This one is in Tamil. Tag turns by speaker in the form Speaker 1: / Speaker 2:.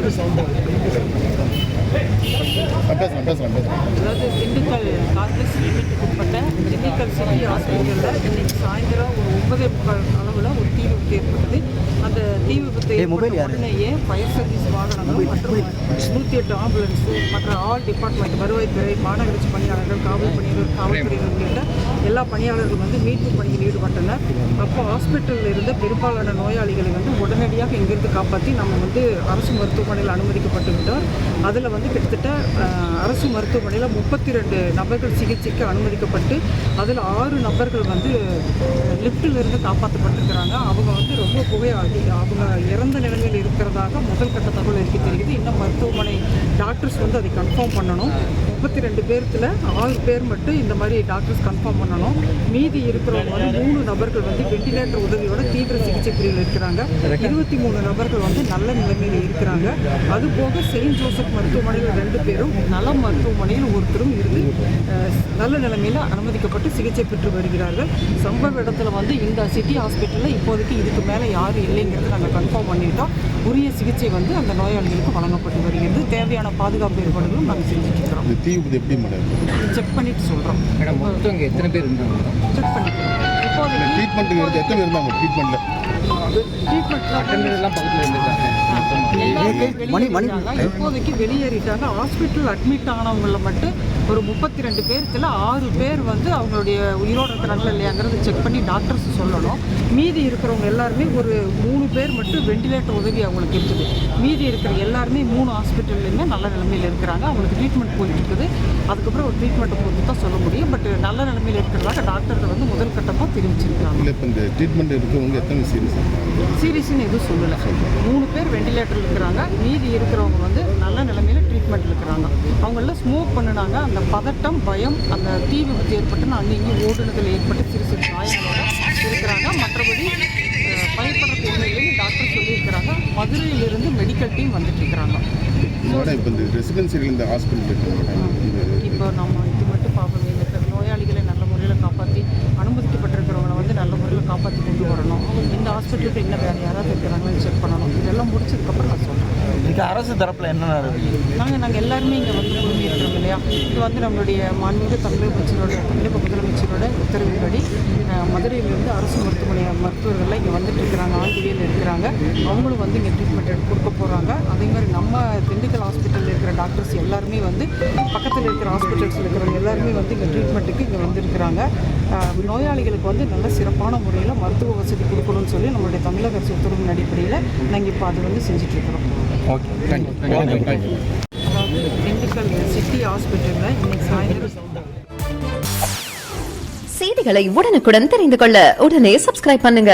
Speaker 1: அதாவது திண்டுக்கல் கார்பஸ் லிமிட்டுக்கு உட்பட்ட திண்டுக்கல் சிட்டி ஹாஸ்பிட்டலில் இன்னைக்கு சாயந்தரம் ஒரு 9:45 அளவில் ஒரு தீ விபத்து ஏற்பட்டது. அந்த தீ விபத்து உடனேயே ஃபயர் சர்வீஸ் வாகனங்கள் மற்றும் 108 ஆம்புலன்ஸு மற்ற ஆல் டிபார்ட்மெண்ட் வருவாய்த்துறை, மாநகராட்சி பணியாளர்கள், காவல்துறையினர் உள்ளிட்ட எல்லா பணியாளர்களும் வந்து மீட்பு பணியில் ஈடுபட்டனர். அப்போ ஹாஸ்பிட்டலில் இருந்த பெரும்பாலான நோயாளிகளை வந்து உடனடியாக இங்கிருந்து காப்பாற்றி நம்ம வந்து அரசு மருத்துவமனையில் அனுமதிக்கப்பட்டு விட்டோம். அதில் வந்து கிட்டத்தட்ட அரசு மருத்துவமனையில் 32 நபர்கள் சிகிச்சைக்கு அனுமதிக்கப்பட்டு அதில் 6 நபர்கள் வந்து லிஃப்டில் இருந்து காப்பாற்றப்பட்டிருக்கிறாங்க. அவங்க வந்து ரொம்ப அவங்க இறந்த நிலைமையில் இருக்கிறதாக முதல் கட்ட தகவல் எனக்கு தெரியுது. இன்னும் மருத்துவமனை டாக்டர்ஸ் வந்து அதை கன்ஃபார்ம் பண்ணணும். 32 பேர்த்தில் 6 பேர் மட்டும் இந்த மாதிரி டாக்டர்ஸ் கன்ஃபார்ம் பண்ணணும். மீதி இருக்கிறவங்க வந்து 3 நபர்கள் வந்து வெண்டிலேட்டர் உதவியோட தீவிர சிகிச்சை பிரிவில் இருக்கிறாங்க. 23 நபர்கள் வந்து நல்ல நிலைமையில் இருக்கிறாங்க. அதுபோக செயின்ட் ஜோசப் மருத்துவமனையில் 2 பேரும், நலம் மருத்துவமனையில் ஒருத்தரும் இருந்து நல்ல நிலைமையில் அனுமதிக்கப்பட்டு சிகிச்சை பெற்று வருகிறார்கள். சம்பவ இடத்துல வந்து இந்த சிட்டி ஹாஸ்பிட்டலில் இப்போதைக்கு இதுக்கு மேலே யாரும் இல்லைங்கிறது நாங்கள் கன்ஃபார்ம் பண்ணிட்டோம். உரிய சிகிச்சை வந்து அந்த நோயாளிகளுக்கு வழங்கப்பட்டு வருகிறது. தேவையான பாதுகாப்பு ஏற்பாடுகளும் நாங்கள் செஞ்சுட்டு இருக்கிறோம். செக் பண்ணிட்டு சொல்கிறோம்.
Speaker 2: எத்தனை பேர் இருந்தாங்க?
Speaker 1: செக் பண்ணிட்டு இப்போதைக்கு வெளியேறிட்டாங்க. ஹாஸ்பிட்டல் அட்மிட் ஆனவங்கள மட்டும் ஒரு 32 பேர்த்தில் 6 பேர் வந்து அவங்களுடைய உயிரோடு இருக்கிறாங்களா இல்லையாங்கிறது செக் பண்ணி டாக்டர்ஸ் சொல்லணும். மீதி இருக்கிறவங்க எல்லாருமே ஒரு 3 பேர் மட்டும் வெண்டிலேட்டர் உதவி அவங்களுக்கு இருக்குது. மீதி இருக்கிற எல்லாருமே 3 ஹாஸ்பிட்டல்லையுமே நல்ல நிலைமையில் இருக்கிறாங்க. அவங்களுக்கு ட்ரீட்மெண்ட் போயிட்டு இருக்குது. அதுக்கப்புறம் ஒரு ட்ரீட்மெண்ட்டை பொறுத்து தான் சொல்ல முடியும். பட் நல்ல நிலைமையில் இருக்கிறதாக டாக்டர்கள் வந்து முதல் கட்டமாக தெரிவிச்சிருக்காங்க.
Speaker 3: இந்த ட்ரீட்மெண்ட் இருக்கிறவங்க எத்தனை
Speaker 1: சீரியஸ்ன்னு எதுவும் சொல்லலை. 3 பேர் வெண்டிலேட்டர் இருக்கிறாங்க. மீதி இருக்கிறவங்க வந்து நல்ல நிலைமையில் ட்ரீட்மெண்ட் இருக்கிறாங்க. அவங்கள ஸ்மோக் பண்ணினாங்க. அந்த பதட்டம், பயம், அந்த தீ விபத்து ஏற்பட்டு அங்கே இங்கே ஓடுனதில் ஏற்பட்டு சிறு சிறு காயங்களோட இருக்கிறாங்க. மற்றபடி பயப்படுறதுக்கு ஒன்றும் இல்லைன்னு டாக்டர் சொல்லியிருக்கிறாங்க. மதுரையிலிருந்து மெடிக்கல் டீம் வந்துட்டு இருக்கிறாங்க. இப்போ நம்ம இது மட்டும் பார்க்கணும். இந்த நோயாளிகளை நல்ல முறையில் காப்பாற்றி அனுமதிக்கப்பட்டிருக்கிறவங்களை வந்து நல்ல முறையில் காப்பாற்றி கொண்டு வரணும். இந்த ஹாஸ்பிட்டலுக்கு இன்னும் வேறு யாராவது இருக்கிறாங்கன்னு செக் பண்ணணும். இதெல்லாம் முடிச்சதுக்கப்புறம் நான் சொல்கிறேன்.
Speaker 2: இதுக்கு அரசு தரப்பில் என்ன
Speaker 1: நாங்கள் எல்லாருமே இங்கே வந்து குழுமி இருக்கிறோம் இல்லையா. இது வந்து நம்மளுடைய மாண்புமிகு தமிழக முதலமைச்சரோட உத்தரவின்படி மதுரையிலிருந்து அரசு மருத்துவர்கள்லாம் இங்கே வந்துட்டு இருக்கிறாங்க. ஆண்டிவியில் இருக்கிறாங்க. அவங்களும் வந்து இங்கே ட்ரீட்மெண்ட் கொடுக்க போகிறாங்க. அதே மாதிரி நம்ம திண்டுக்கல் ஹாஸ்பிட்டலில் இருக்கிற டாக்டர்ஸ் எல்லாருமே வந்து பக்கத்தில் இருக்கிற ஹாஸ்பிட்டல்ஸில் இருக்கிறவங்க எல்லாருமே வந்து இங்கே ட்ரீட்மெண்ட்டுக்கு இங்கே வந்திருக்கிறாங்க. நோயாளிகளுக்கு வந்து நல்ல சிறப்பான முறையில் மருத்துவ வசதி கொடுக்கணும்னு சொல்லி நம்மளுடைய தமிழக அரசு உத்தரவின் அடிப்படையில் நாங்கள் இப்போ அதை வந்து செஞ்சிட்ருக்கிறோம். அதாவது திண்டுக்கல் சிட்டி ஹாஸ்பிட்டலில் இன்னைக்கு சாயந்தரம்
Speaker 4: செய்திகளை உடனுக்குடன் தெரிந்து கொள்ள உடனே சப்ஸ்கிரைப் பண்ணுங்க.